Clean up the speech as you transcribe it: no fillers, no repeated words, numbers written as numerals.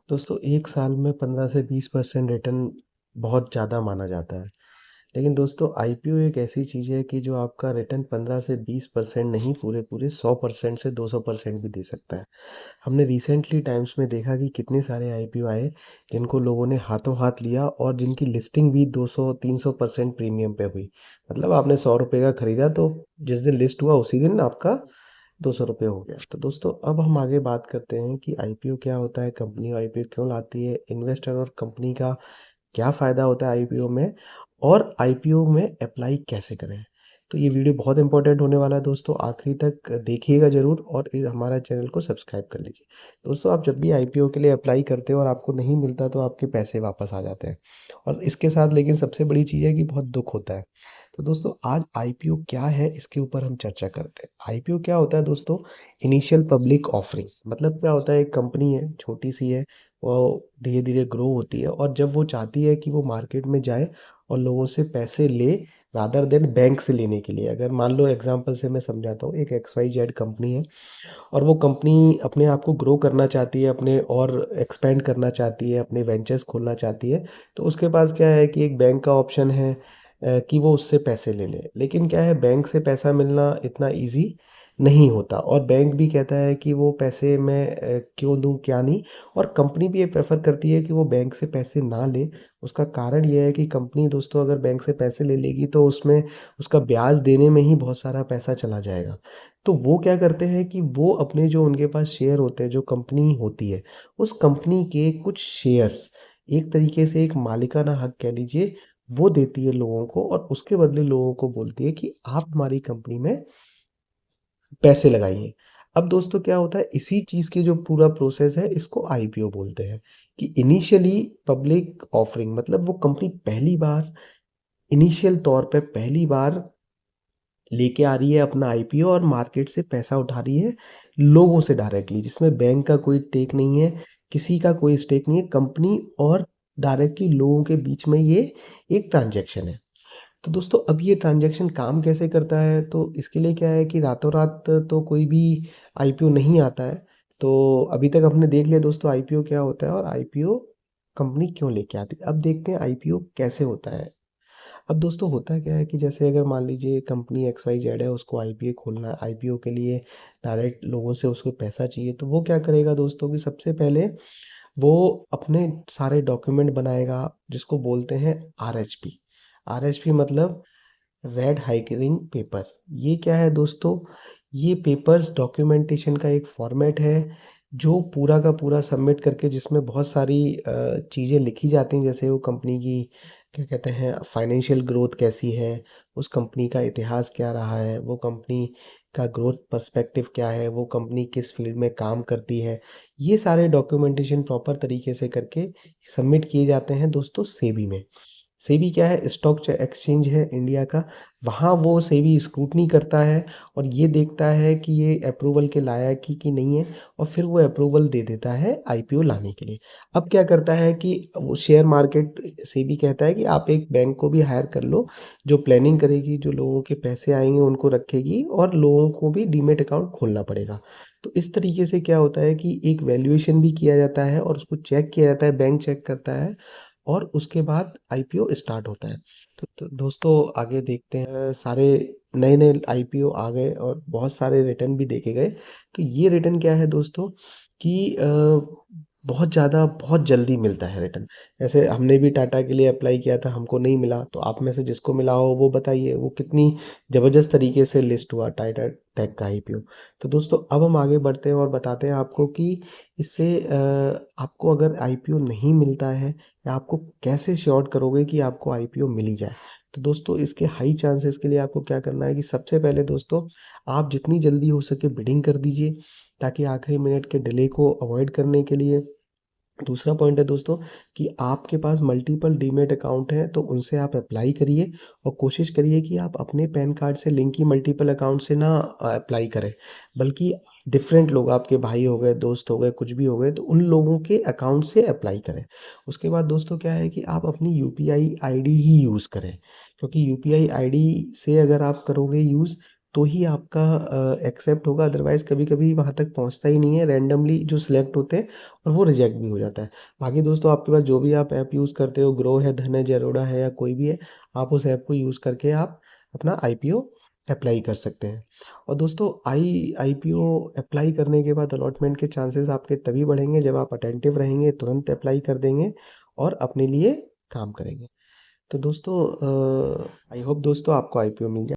दोस्तों 1 साल में 15 से 20% रिटर्न बहुत ज़्यादा माना जाता है। लेकिन दोस्तों आईपीओ एक ऐसी चीज़ है कि जो आपका रिटर्न 15 से 20% नहीं पूरे-पूरे 100% से 200% भी दे सकता है। हमने रिसेंटली टाइम्स में देखा कि कितने सारे आईपीओ आए जिनको लोगों ने हाथों हाथ लिया और जिनकी लिस्टिंग भी 200-300% प्रीमियम पे हुई। मतलब आपने ₹100 का खरीदा तो जिस दिन लिस्ट हुआ उसी दिन आपका ₹200 हो गया। तो दोस्तों अब हम आगे बात करते हैं कि आईपीओ क्या होता है, कंपनी आईपीओ क्यों लाती है, इन्वेस्टर और कंपनी का क्या फ़ायदा होता है आईपीओ में और आईपीओ में अप्लाई कैसे करें। तो ये वीडियो बहुत इंपॉर्टेंट होने वाला है दोस्तों, आखिरी तक देखिएगा ज़रूर और हमारा चैनल को सब्सक्राइब कर लीजिए। दोस्तों आप जब भी आईपीओ के लिए अप्लाई करते हो और आपको नहीं मिलता तो आपके पैसे वापस आ जाते हैं और इसके साथ लेकिन सबसे बड़ी चीज़ है कि बहुत दुख होता है। तो दोस्तों आज आईपीओ क्या है इसके ऊपर हम चर्चा करते हैं। आईपीओ क्या होता है दोस्तों? Initial public offering. मतलब क्या होता है, एक कंपनी है, छोटी सी है, वो धीरे धीरे ग्रो होती है और जब वो चाहती है कि वो मार्केट में जाए और लोगों से पैसे ले रादर देन बैंक से लेने के लिए। अगर मान लो एग्जांपल से मैं समझाता हूँ, एक एक्स वाई जेड कंपनी है और वो कंपनी अपने आप को ग्रो करना चाहती है, अपने और एक्सपेंड करना चाहती है, अपने वेंचर्स खोलना चाहती है। तो उसके पास क्या है कि एक बैंक का ऑप्शन है कि वो उससे पैसे ले ले। लेकिन क्या है, बैंक से पैसा मिलना इतना ईज़ी नहीं होता और बैंक भी कहता है कि वो पैसे मैं क्यों दूँ क्या नहीं। और कंपनी भी ये प्रेफ़र करती है कि वो बैंक से पैसे ना ले। उसका कारण ये है कि कंपनी दोस्तों अगर बैंक से पैसे ले लेगी तो उसमें उसका ब्याज देने में ही बहुत सारा पैसा चला जाएगा। तो वो क्या करते हैं कि वो अपने जो उनके पास शेयर होते हैं, जो कंपनी होती है, उस कंपनी के कुछ शेयर्स एक तरीके से एक मालिकाना हक कह लीजिए, वो देती है लोगों को और उसके बदले लोगों को बोलती है कि आप हमारी कंपनी में पैसे लगाइए। अब दोस्तों क्या होता है, इसी चीज़ की जो पूरा प्रोसेस है इसको आईपीओ बोलते हैं कि इनिशियली पब्लिक ऑफरिंग। मतलब वो कंपनी पहली बार इनिशियल तौर पे पहली बार लेके आ रही है अपना आईपीओ और मार्केट से पैसा उठा रही है लोगों से डायरेक्टली, जिसमें बैंक का कोई टेक नहीं है, किसी का कोई स्टेक नहीं है, कंपनी और डायरेक्टली लोगों के बीच में ये एक ट्रांजैक्शन है। तो दोस्तों अब ये ट्रांजैक्शन काम कैसे करता है? तो इसके लिए क्या है कि रातों रात तो कोई भी आईपीओ नहीं आता है। तो अभी तक हमने देख लिया दोस्तों आईपीओ क्या होता है और आईपीओ कंपनी क्यों लेके आती है। अब देखते हैं आईपीओ कैसे होता है। अब दोस्तों होता क्या है कि जैसे अगर मान लीजिए कंपनी एक्स वाई जेड है, उसको आईपीओ खोलना है, आईपीओ के लिए डायरेक्ट लोगों से उसको पैसा चाहिए, तो वो क्या करेगा दोस्तों कि सबसे पहले वो अपने सारे डॉक्यूमेंट बनाएगा जिसको बोलते हैं आरएचपी। आरएचपी मतलब रेड हाइयरिंग पेपर। ये क्या है दोस्तों? ये पेपर्स डॉक्यूमेंटेशन का एक फॉर्मेट है जो पूरा का पूरा सबमिट करके जिसमें बहुत सारी चीज़ें लिखी जाती हैं, जैसे वो कंपनी की क्या कहते हैं फाइनेंशियल ग्रोथ कैसी है, उस कंपनी का इतिहास क्या रहा है, वो कंपनी का ग्रोथ पर्सपेक्टिव क्या है, वो कंपनी किस फील्ड में काम करती है। ये सारे डॉक्यूमेंटेशन प्रॉपर तरीके से करके सबमिट किए जाते हैं दोस्तों सेबी में। सेबी क्या है, स्टॉक एक्सचेंज है इंडिया का। वहाँ वो सेबी स्क्रूटनी करता है और ये देखता है कि ये अप्रूवल के लायक ही कि नहीं है और फिर वो अप्रूवल दे देता है आईपीओ लाने के लिए। अब क्या करता है कि वो शेयर मार्केट सेबी कहता है कि आप एक बैंक को भी हायर कर लो जो प्लानिंग करेगी, जो लोगों के पैसे आएंगे उनको रखेगी और लोगों को भी डीमेट अकाउंट खोलना पड़ेगा। तो इस तरीके से क्या होता है कि एक वैल्यूएशन भी किया जाता है और उसको चेक किया जाता है, बैंक चेक करता है और उसके बाद आईपीओ स्टार्ट होता है। तो दोस्तों आगे देखते हैं, सारे नए नए आईपीओ आ गए और बहुत सारे रिटर्न भी देखे गए। तो ये रिटर्न क्या है दोस्तों कि बहुत ज़्यादा बहुत जल्दी मिलता है रिटर्न। जैसे हमने भी टाटा के लिए अप्लाई किया था, हमको नहीं मिला, तो आप में से जिसको मिला हो वो बताइए वो कितनी ज़बरदस्त तरीके से लिस्ट हुआ टाटा टेक का आईपीओ। तो दोस्तों अब हम आगे बढ़ते हैं और बताते हैं आपको कि इससे आपको अगर आईपीओ नहीं मिलता है या आपको कैसे श्योर करोगे कि आपको आईपीओ मिल ही जाए। तो दोस्तों इसके हाई चांसेस के लिए आपको क्या करना है कि सबसे पहले दोस्तों आप जितनी जल्दी हो सके बिडिंग कर दीजिए ताकि आखिरी मिनट के डिले को अवॉइड करने के लिए। दूसरा पॉइंट है दोस्तों कि आपके पास मल्टीपल डीमेट अकाउंट हैं तो उनसे आप अप्लाई करिए और कोशिश करिए कि आप अपने पैन कार्ड से लिंक ही मल्टीपल अकाउंट से ना अप्लाई करें, बल्कि डिफरेंट लोग आपके भाई हो गए, दोस्त हो गए, कुछ भी हो गए, तो उन लोगों के अकाउंट से अप्लाई करें। उसके बाद दोस्तों क्या है कि आप अपनी यूपीआई आईडी ही यूज़ करें, क्योंकि यूपीआई आईडी से अगर आप करोगे यूज़ तो ही आपका एक्सेप्ट होगा, अदरवाइज़ कभी-कभी वहाँ तक पहुँचता ही नहीं है, रैंडमली जो सिलेक्ट होते हैं और वो रिजेक्ट भी हो जाता है। बाकी दोस्तों आपके पास जो भी आप ऐप यूज़ करते हो, ग्रो है, धन है, ज़ेरोधा है या कोई भी है, आप उस ऐप को यूज़ करके आप अपना आईपीओ अप्लाई कर सकते हैं। और दोस्तों आईपीओ अप्लाई करने के बाद अलॉटमेंट के चांसेस आपके तभी बढ़ेंगे जब आप अटेंटिव रहेंगे, तुरंत अप्लाई कर देंगे और अपने लिए काम करेंगे। तो दोस्तों आई होप दोस्तों आपको आईपीओ मिल जाए।